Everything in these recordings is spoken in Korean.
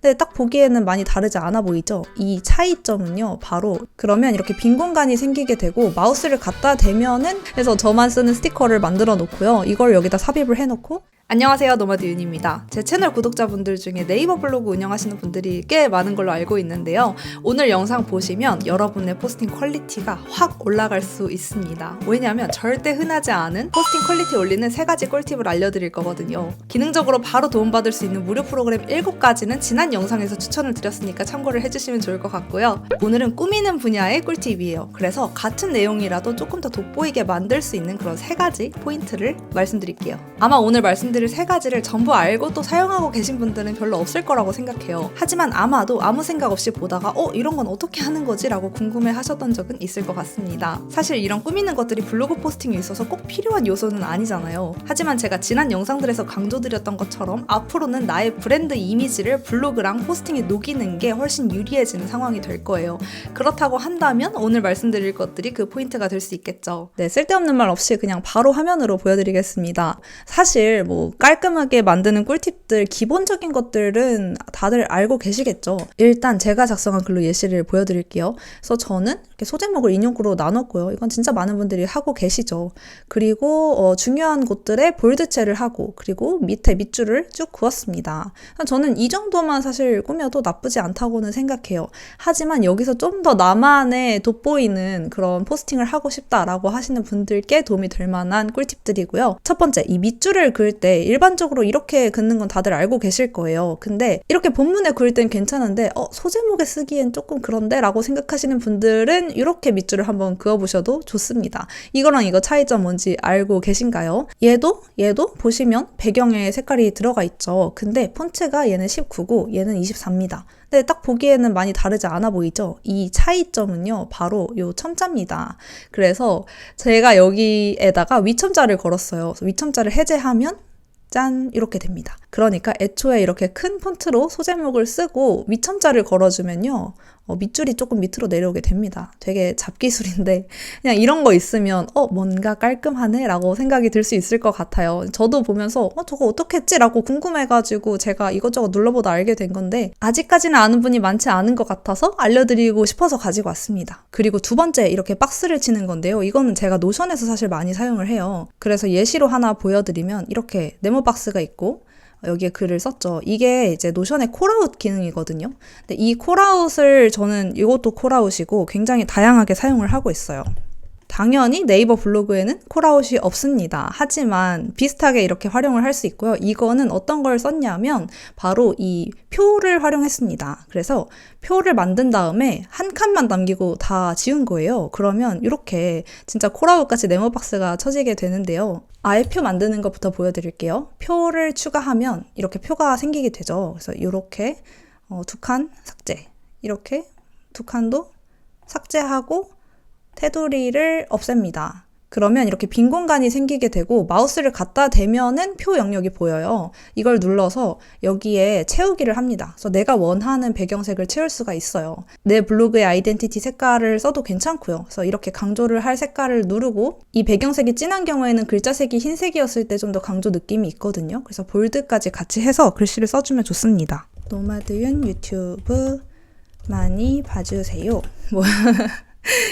근데 딱 보기에는 많이 다르지 않아 보이죠? 이 차이점은요, 바로 그러면 이렇게 빈 공간이 생기게 되고 마우스를 갖다 대면은 해서 저만 쓰는 스티커를 만들어 놓고요. 이걸 여기다 삽입을 해놓고 안녕하세요, 노마드 윤입니다. 제 채널 구독자분들 중에 네이버 블로그 운영하시는 분들이 꽤 많은 걸로 알고 있는데요. 오늘 영상 보시면 여러분의 포스팅 퀄리티가 확 올라갈 수 있습니다. 왜냐하면 절대 흔하지 않은 포스팅 퀄리티 올리는 3가지 꿀팁을 알려드릴 거거든요. 기능적으로 바로 도움받을 수 있는 무료 프로그램 7가지는 지난 영상에서 추천을 드렸으니까 참고를 해주시면 좋을 것 같고요. 오늘은 꾸미는 분야의 꿀팁이에요. 그래서 같은 내용이라도 조금 더 돋보이게 만들 수 있는 그런 3가지 포인트를 말씀드릴게요. 아마 오늘 말씀드릴 3가지를 전부 알고 또 사용하고 계신 분들은 별로 없을 거라고 생각해요. 하지만 아마도 아무 생각 없이 보다가 이런 건 어떻게 하는 거지? 라고 궁금해 하셨던 적은 있을 것 같습니다. 사실 이런 꾸미는 것들이 블로그 포스팅에 있어서 꼭 필요한 요소는 아니잖아요. 하지만 제가 지난 영상들에서 강조드렸던 것처럼 앞으로는 나의 브랜드 이미지를 블로그랑 포스팅에 녹이는 게 훨씬 유리해지는 상황이 될 거예요. 그렇다고 한다면 오늘 말씀드릴 것들이 그 포인트가 될 수 있겠죠. 네, 쓸데없는 말 없이 그냥 바로 화면으로 보여드리겠습니다. 사실 깔끔하게 만드는 꿀팁들, 기본적인 것들은 다들 알고 계시겠죠. 일단 제가 작성한 글로 예시를 보여드릴게요. 그래서 저는 이렇게 소제목을 인용구로 나눴고요. 이건 진짜 많은 분들이 하고 계시죠. 그리고 중요한 곳들에 볼드체를 하고, 그리고 밑에 밑줄을 쭉 그었습니다. 저는 이 정도만 사실 꾸며도 나쁘지 않다고는 생각해요. 하지만 여기서 좀 더 나만의 돋보이는 그런 포스팅을 하고 싶다라고 하시는 분들께 도움이 될 만한 꿀팁들이고요. 첫 번째, 이 밑줄을 그을 때 일반적으로 이렇게 긋는 건 다들 알고 계실 거예요. 근데 이렇게 본문에 그릴 땐 괜찮은데 소제목에 쓰기엔 조금 그런데? 라고 생각하시는 분들은 이렇게 밑줄을 한번 그어보셔도 좋습니다. 이거랑 이거 차이점 뭔지 알고 계신가요? 얘도 보시면 배경에 색깔이 들어가 있죠. 근데 폰트가 얘는 19고 얘는 24입니다. 근데 딱 보기에는 많이 다르지 않아 보이죠? 이 차이점은요, 바로 요 첨자입니다. 그래서 제가 여기에다가 위첨자를 걸었어요. 그래서 위첨자를 해제하면 짠! 이렇게 됩니다. 그러니까 애초에 이렇게 큰 폰트로 소제목을 쓰고 위첨자를 걸어주면요, 밑줄이 조금 밑으로 내려오게 됩니다. 되게 잡기술인데 그냥 이런 거 있으면 뭔가 깔끔하네? 라고 생각이 들 수 있을 것 같아요. 저도 보면서 저거 어떻게 했지? 라고 궁금해가지고 제가 이것저것 눌러보다 알게 된 건데 아직까지는 아는 분이 많지 않은 것 같아서 알려드리고 싶어서 가지고 왔습니다. 그리고 두 번째, 이렇게 박스를 치는 건데요. 이거는 제가 노션에서 사실 많이 사용을 해요. 그래서 예시로 하나 보여드리면 이렇게 네모 박스가 있고 여기에 글을 썼죠. 이게 이제 노션의 콜아웃 기능이거든요. 근데 이 콜아웃을 저는 이것도 콜아웃이고 굉장히 다양하게 사용을 하고 있어요. 당연히 네이버 블로그에는 콜아웃이 없습니다. 하지만 비슷하게 이렇게 활용을 할 수 있고요. 이거는 어떤 걸 썼냐면 바로 이 표를 활용했습니다. 그래서 표를 만든 다음에 한 칸만 남기고 다 지운 거예요. 그러면 이렇게 진짜 콜아웃같이 네모박스가 쳐지게 되는데요. 아예 표 만드는 것부터 보여드릴게요. 표를 추가하면 이렇게 표가 생기게 되죠. 그래서 이렇게 2칸 삭제, 이렇게 2칸도 삭제하고 테두리를 없앱니다. 그러면 이렇게 빈 공간이 생기게 되고 마우스를 갖다 대면은 표 영역이 보여요. 이걸 눌러서 여기에 채우기를 합니다. 그래서 내가 원하는 배경색을 채울 수가 있어요. 내 블로그의 아이덴티티 색깔을 써도 괜찮고요. 그래서 이렇게 강조를 할 색깔을 누르고 이 배경색이 진한 경우에는 글자색이 흰색이었을 때 좀 더 강조 느낌이 있거든요. 그래서 볼드까지 같이 해서 글씨를 써주면 좋습니다. 노마드윤 유튜브 많이 봐주세요.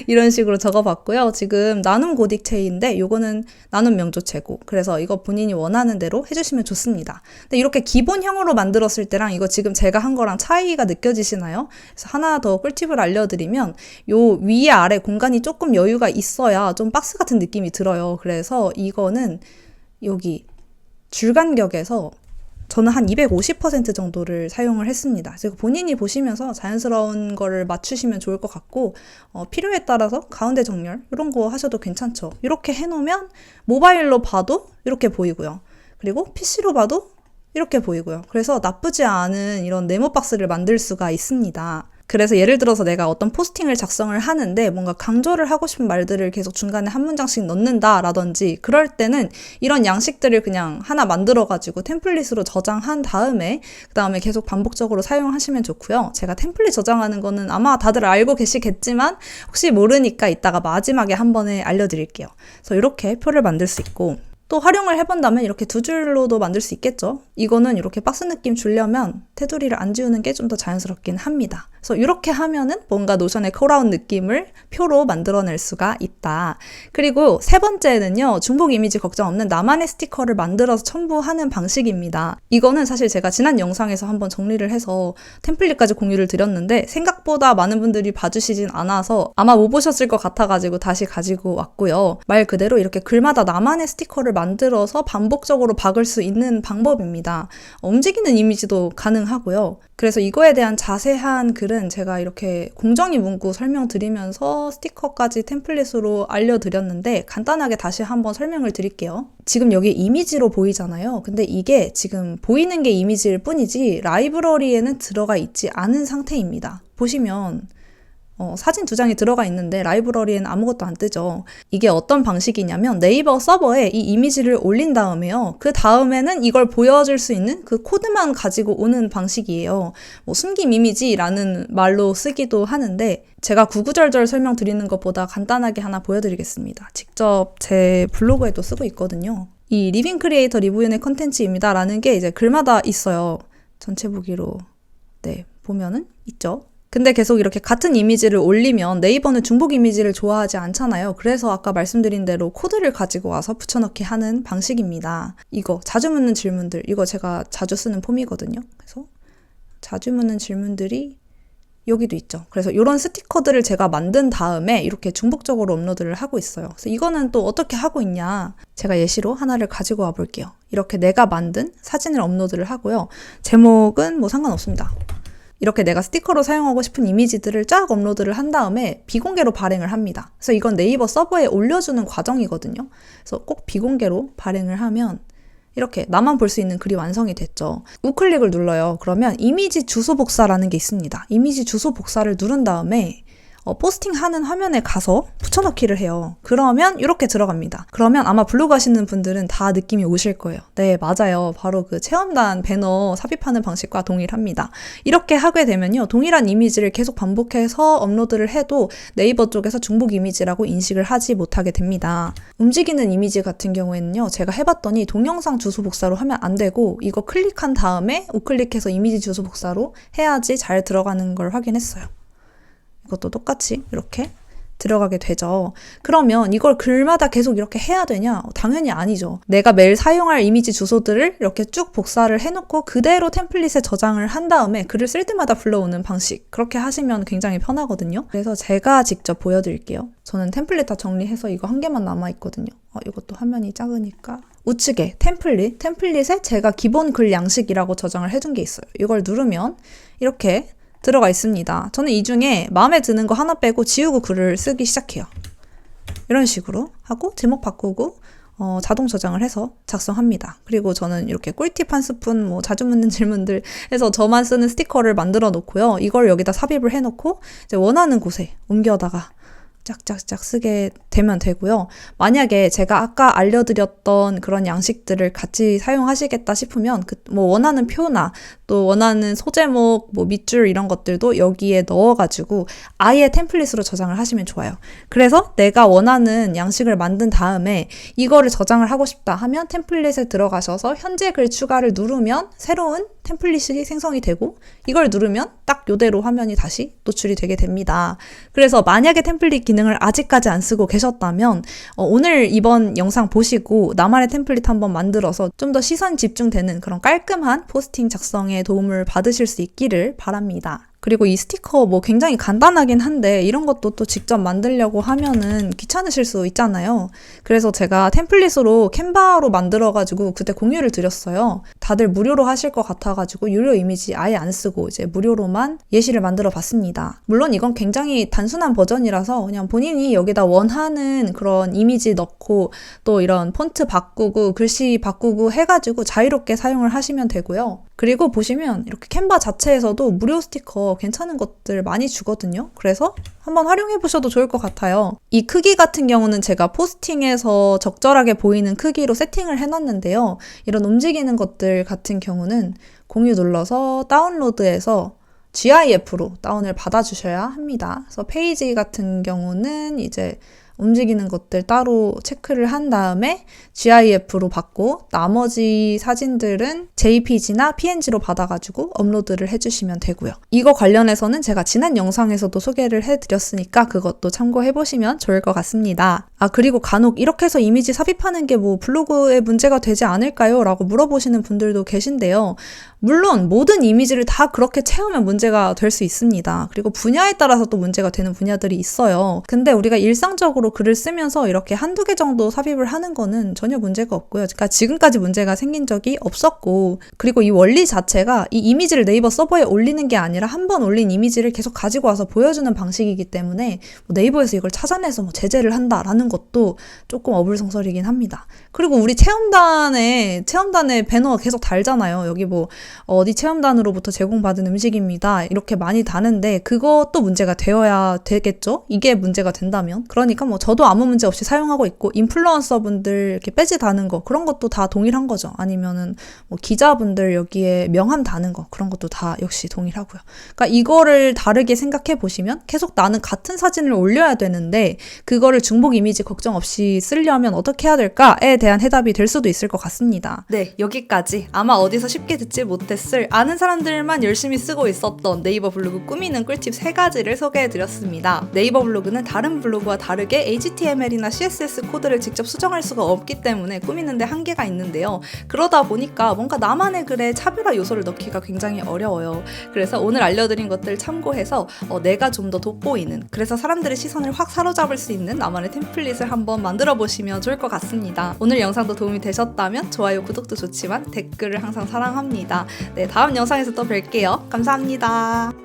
이런 식으로 적어봤고요. 지금 나눔 고딕체인데 요거는 나눔 명조체고, 그래서 이거 본인이 원하는 대로 해주시면 좋습니다. 근데 이렇게 기본형으로 만들었을 때랑 이거 지금 제가 한 거랑 차이가 느껴지시나요? 그래서 하나 더 꿀팁을 알려드리면 요 위에 아래 공간이 조금 여유가 있어야 좀 박스 같은 느낌이 들어요. 그래서 이거는 여기 줄간격에서 저는 한 250% 정도를 사용을 했습니다. 그래서 본인이 보시면서 자연스러운 거를 맞추시면 좋을 것 같고 필요에 따라서 가운데 정렬 이런 거 하셔도 괜찮죠. 이렇게 해놓으면 모바일로 봐도 이렇게 보이고요. 그리고 PC로 봐도 이렇게 보이고요. 그래서 나쁘지 않은 이런 네모 박스를 만들 수가 있습니다. 그래서 예를 들어서 내가 어떤 포스팅을 작성을 하는데 뭔가 강조를 하고 싶은 말들을 계속 중간에 한 문장씩 넣는다 라든지 그럴 때는 이런 양식들을 그냥 하나 만들어가지고 템플릿으로 저장한 다음에 그 다음에 계속 반복적으로 사용하시면 좋고요. 제가 템플릿 저장하는 거는 아마 다들 알고 계시겠지만 혹시 모르니까 이따가 마지막에 한 번에 알려드릴게요. 그래서 이렇게 표를 만들 수 있고, 또 활용을 해본다면 이렇게 두 줄로도 만들 수 있겠죠. 이거는 이렇게 박스 느낌 주려면 테두리를 안 지우는 게 좀 더 자연스럽긴 합니다. 그래서 이렇게 하면은 뭔가 노션의 컬아웃 느낌을 표로 만들어낼 수가 있다. 그리고 세 번째는요, 중복 이미지 걱정 없는 나만의 스티커를 만들어서 첨부하는 방식입니다. 이거는 사실 제가 지난 영상에서 한번 정리를 해서 템플릿까지 공유를 드렸는데 생각보다 많은 분들이 봐주시진 않아서 아마 못 보셨을 것 같아가지고 다시 가지고 왔고요. 말 그대로 이렇게 글마다 나만의 스티커를 만들어서 반복적으로 박을 수 있는 방법입니다. 움직이는 이미지도 가능하고요. 그래서 이거에 대한 자세한 글은 제가 이렇게 공정위 문구 설명드리면서 스티커까지 템플릿으로 알려드렸는데 간단하게 다시 한번 설명을 드릴게요. 지금 여기 이미지로 보이잖아요. 근데 이게 지금 보이는 게 이미지일 뿐이지 라이브러리에는 들어가 있지 않은 상태입니다. 보시면 사진 2장이 들어가 있는데 라이브러리에는 아무것도 안 뜨죠. 이게 어떤 방식이냐면 네이버 서버에 이 이미지를 올린 다음에요. 그 다음에는 이걸 보여줄 수 있는 그 코드만 가지고 오는 방식이에요. 숨김 이미지라는 말로 쓰기도 하는데 제가 구구절절 설명드리는 것보다 간단하게 하나 보여드리겠습니다. 직접 제 블로그에도 쓰고 있거든요. 이 리빙 크리에이터 리뷰인의 컨텐츠입니다 라는 게 이제 글마다 있어요. 전체 보기로 보면은 있죠. 근데 계속 이렇게 같은 이미지를 올리면 네이버는 중복 이미지를 좋아하지 않잖아요. 그래서 아까 말씀드린 대로 코드를 가지고 와서 붙여넣기 하는 방식입니다. 이거 자주 묻는 질문들, 이거 제가 자주 쓰는 폼이거든요. 그래서 자주 묻는 질문들이 여기도 있죠. 그래서 이런 스티커들을 제가 만든 다음에 이렇게 중복적으로 업로드를 하고 있어요. 그래서 이거는 또 어떻게 하고 있냐. 제가 예시로 하나를 가지고 와 볼게요. 이렇게 내가 만든 사진을 업로드를 하고요. 제목은 뭐 상관없습니다. 이렇게 내가 스티커로 사용하고 싶은 이미지들을 쫙 업로드를 한 다음에 비공개로 발행을 합니다. 그래서 이건 네이버 서버에 올려주는 과정이거든요. 그래서 꼭 비공개로 발행을 하면 이렇게 나만 볼 수 있는 글이 완성이 됐죠. 우클릭을 눌러요. 그러면 이미지 주소 복사라는 게 있습니다. 이미지 주소 복사를 누른 다음에 포스팅하는 화면에 가서 붙여넣기를 해요. 그러면 이렇게 들어갑니다. 그러면 아마 블로그 하시는 분들은 다 느낌이 오실 거예요. 네, 맞아요. 바로 그 체험단 배너 삽입하는 방식과 동일합니다. 이렇게 하게 되면요, 동일한 이미지를 계속 반복해서 업로드를 해도 네이버 쪽에서 중복 이미지라고 인식을 하지 못하게 됩니다. 움직이는 이미지 같은 경우에는요, 제가 해봤더니 동영상 주소 복사로 하면 안 되고 이거 클릭한 다음에 우클릭해서 이미지 주소 복사로 해야지 잘 들어가는 걸 확인했어요. 이것도 똑같이 이렇게 들어가게 되죠. 그러면 이걸 글마다 계속 이렇게 해야 되냐? 당연히 아니죠. 내가 매일 사용할 이미지 주소들을 이렇게 쭉 복사를 해놓고 그대로 템플릿에 저장을 한 다음에 글을 쓸 때마다 불러오는 방식. 그렇게 하시면 굉장히 편하거든요. 그래서 제가 직접 보여드릴게요. 저는 템플릿 다 정리해서 이거 한 개만 남아있거든요. 이것도 화면이 작으니까. 우측에 템플릿에 제가 기본 글 양식이라고 저장을 해둔 게 있어요. 이걸 누르면 이렇게 들어가 있습니다. 저는 이 중에 마음에 드는 거 하나 빼고 지우고 글을 쓰기 시작해요. 이런 식으로 하고 제목 바꾸고 자동 저장을 해서 작성합니다. 그리고 저는 이렇게 꿀팁 한 스푼, 자주 묻는 질문들 해서 저만 쓰는 스티커를 만들어 놓고요. 이걸 여기다 삽입을 해 놓고 이제 원하는 곳에 옮겨다가 짝짝짝 쓰게 되면 되고요. 만약에 제가 아까 알려드렸던 그런 양식들을 같이 사용하시겠다 싶으면 원하는 표나 또 원하는 소제목, 밑줄 이런 것들도 여기에 넣어가지고 아예 템플릿으로 저장을 하시면 좋아요. 그래서 내가 원하는 양식을 만든 다음에 이거를 저장을 하고 싶다 하면 템플릿에 들어가셔서 현재 글 추가를 누르면 새로운 템플릿이 생성이 되고 이걸 누르면 딱 이대로 화면이 다시 노출이 되게 됩니다. 그래서 만약에 템플릿 기능을 아직까지 안 쓰고 계셨다면 오늘 이번 영상 보시고 나만의 템플릿 한번 만들어서 좀 더 시선 집중되는 그런 깔끔한 포스팅 작성에 도움을 받으실 수 있기를 바랍니다. 그리고 이 스티커 굉장히 간단하긴 한데 이런 것도 또 직접 만들려고 하면은 귀찮으실 수 있잖아요. 그래서 제가 템플릿으로 캔바로 만들어가지고 그때 공유를 드렸어요. 다들 무료로 하실 것 같아가지고 유료 이미지 아예 안 쓰고 이제 무료로만 예시를 만들어 봤습니다. 물론 이건 굉장히 단순한 버전이라서 그냥 본인이 여기다 원하는 그런 이미지 넣고 또 이런 폰트 바꾸고 글씨 바꾸고 해가지고 자유롭게 사용을 하시면 되고요. 그리고 보시면 이렇게 캔바 자체에서도 무료 스티커 괜찮은 것들 많이 주거든요. 그래서 한번 활용해 보셔도 좋을 것 같아요. 이 크기 같은 경우는 제가 포스팅에서 적절하게 보이는 크기로 세팅을 해놨는데요. 이런 움직이는 것들 같은 경우는 공유 눌러서 다운로드해서 GIF로 다운을 받아주셔야 합니다. 그래서 페이지 같은 경우는 이제 움직이는 것들 따로 체크를 한 다음에 GIF로 받고 나머지 사진들은 JPG나 PNG로 받아가지고 업로드를 해주시면 되고요. 이거 관련해서는 제가 지난 영상에서도 소개를 해드렸으니까 그것도 참고해보시면 좋을 것 같습니다. 그리고 간혹 이렇게 해서 이미지 삽입하는 게 뭐 블로그에 문제가 되지 않을까요? 라고 물어보시는 분들도 계신데요. 물론 모든 이미지를 다 그렇게 채우면 문제가 될 수 있습니다. 그리고 분야에 따라서 또 문제가 되는 분야들이 있어요. 근데 우리가 일상적으로 글을 쓰면서 이렇게 한두 개 정도 삽입을 하는 거는 전혀 문제가 없고요. 그러니까 지금까지 문제가 생긴 적이 없었고, 그리고 이 원리 자체가 이 이미지를 네이버 서버에 올리는 게 아니라 한 번 올린 이미지를 계속 가지고 와서 보여주는 방식이기 때문에 네이버에서 이걸 찾아내서 제재를 한다라는 것도 조금 어불성설이긴 합니다. 그리고 우리 체험단에 배너 계속 달잖아요. 여기 어디 체험단으로부터 제공받은 음식입니다. 이렇게 많이 다는데 그것도 문제가 되어야 되겠죠? 이게 문제가 된다면. 그러니까 저도 아무 문제 없이 사용하고 있고 인플루언서 분들 이렇게 배지 다는 거 그런 것도 다 동일한 거죠. 아니면은 기자분들 여기에 명함 다는 거 그런 것도 다 역시 동일하고요. 그러니까 이거를 다르게 생각해 보시면 계속 나는 같은 사진을 올려야 되는데 그거를 중복 이미지 걱정 없이 쓰려면 어떻게 해야 될까에 대한 해답이 될 수도 있을 것 같습니다. 네, 여기까지 아마 어디서 쉽게 듣지 못했을 아는 사람들만 열심히 쓰고 있었던 네이버 블로그 꾸미는 꿀팁 3가지를 소개해드렸습니다. 네이버 블로그는 다른 블로그와 다르게 HTML이나 CSS 코드를 직접 수정할 수가 없기 때문에 꾸미는데 한계가 있는데요. 그러다 보니까 뭔가 나만의 글에 차별화 요소를 넣기가 굉장히 어려워요. 그래서 오늘 알려드린 것들 참고해서 내가 좀 더 돋보이는, 그래서 사람들의 시선을 확 사로잡을 수 있는 나만의 템플릿을 한번 만들어 보시면 좋을 것 같습니다. 오늘 영상도 도움이 되셨다면 좋아요, 구독도 좋지만 댓글을 항상 사랑합니다. 네, 다음 영상에서 또 뵐게요. 감사합니다.